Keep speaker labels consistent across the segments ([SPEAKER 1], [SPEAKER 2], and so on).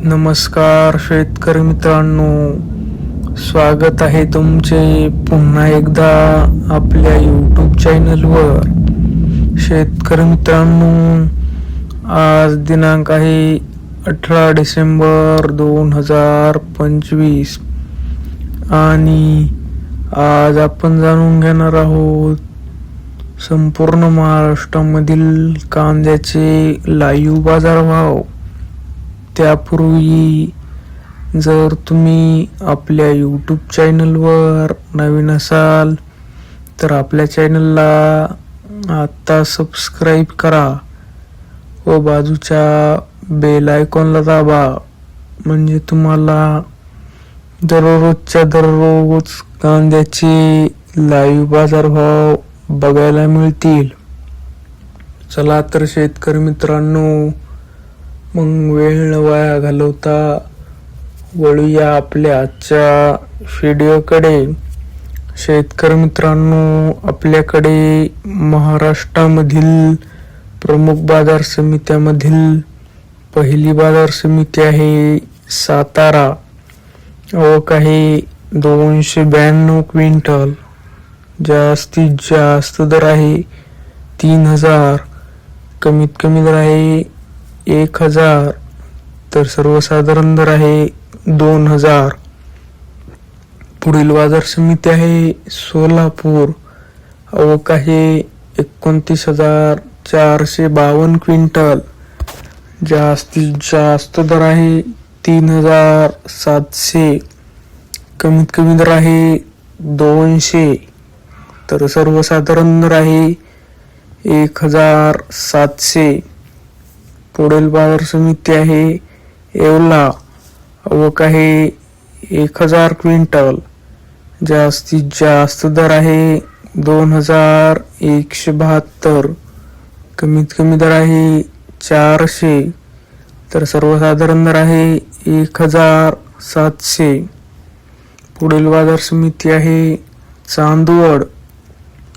[SPEAKER 1] नमस्कार शेतकरी मित्रांनो, स्वागत आहे तुमचे पुन्हा एकदा आपल्या यूट्यूब चॅनलवर. शेतकरी मित्रांनो, आज दिनांक आहे 18 डिसेंबर 2025 आणि आज आपण जाणून घेणार आहोत संपूर्ण महाराष्ट्रामधील कांद्याचे लाईव्ह बाजारभाव. त्यापूर्वी जर तुम्ही आपल्या यूट्यूब चॅनलवर नवीन असाल तर आपल्या चॅनलला आता सबस्क्राईब करा व बाजूच्या बेल आयकॉनला दाबा, म्हणजे तुम्हाला दररोजच्या दररोज कांद्याचे लाईव्ह बाजारभाव बघायला मिळतील. चला तर शेतकरी मित्रांनो, मग वेळ न वाया घालवता वळूया आपल्या आजच्या व्हिडिओकडे. शेतकरी मित्रांनो, आपल्याकडे महाराष्ट्रामधील प्रमुख बाजार समित्यामधील पहिली बाजार समिती आहे सातारा. आवक आहे 292 क्विंटल. जास्तीत जास्त दर आहे 3000, कमीत कमी दर आहे 1000, तर सर्वसाधारण दर आहे 2000. पुढील बाजार समिती आहे सोलापूर. आवक आहे 29,452 क्विंटल. जास्तीत जास्त दर आहे 3700, कमीत कमी दर आहे 200, तर सर्वसाधारण दर आहे 1700. पुढील बाजार समिती आहे येवला. आवक आहे 1000 क्विंटल. जास्तीत जास्त दर आहे 2172, कमीत कमी दर आहे 400, तर सर्वसाधारण दर आहे 1700. पुढील बाजार समिती आहे चांदवड.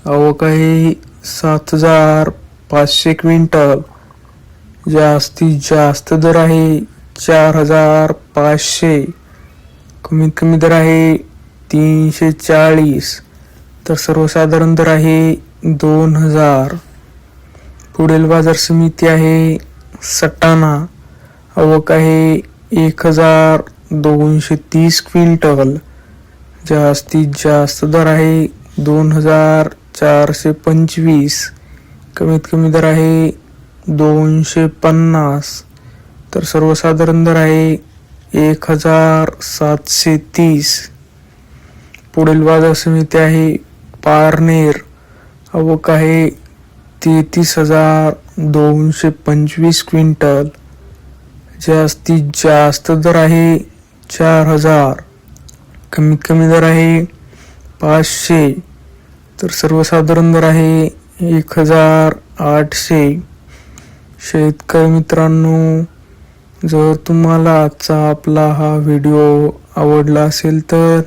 [SPEAKER 1] आवक आहे 7500 क्विंटल. जास्तीत जास्त दर आहे 4500, कमीत कमी दर आहे 340, तर सर्वसाधारण दर आहे 2000. पुढील बाजार समिती आहे सटाणा. आवक आहे 1230 क्विंटल. जास्तीत जास्त दर आहे 2425, कमीत कमी दर आहे 250, तर सर्वसाधारण दर आहे 1730. पुढील बाजार समिती आहे पारनेर. आवक आहे 33,225 क्विंटल. जास्तीत जास्त दर आहे 4000, कमीत कमी दर आहे 500, तर सर्वसाधारण दर आहे 1800. शेतकरी मित्रांनो, जर तुम्हाला आजचा आपला हा व्हिडिओ आवडला असेल तर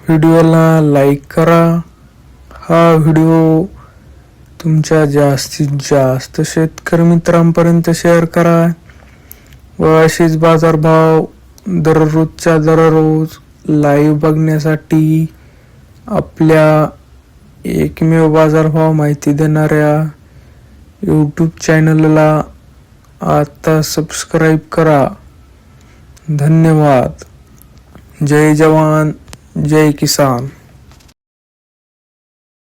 [SPEAKER 1] व्हिडिओला लाईक करा. हा व्हिडिओ तुमच्या जास्तीत जास्त शेतकरी मित्रांपर्यंत शेअर करा व असेच बाजारभाव दररोजच्या दररोज लाईव्ह बघण्यासाठी आपल्या एकमेव बाजारभाव माहिती देणाऱ्या यूट्यूब चॅनलला आता सबस्क्राईब करा. धन्यवाद. जय जवान, जय किसान.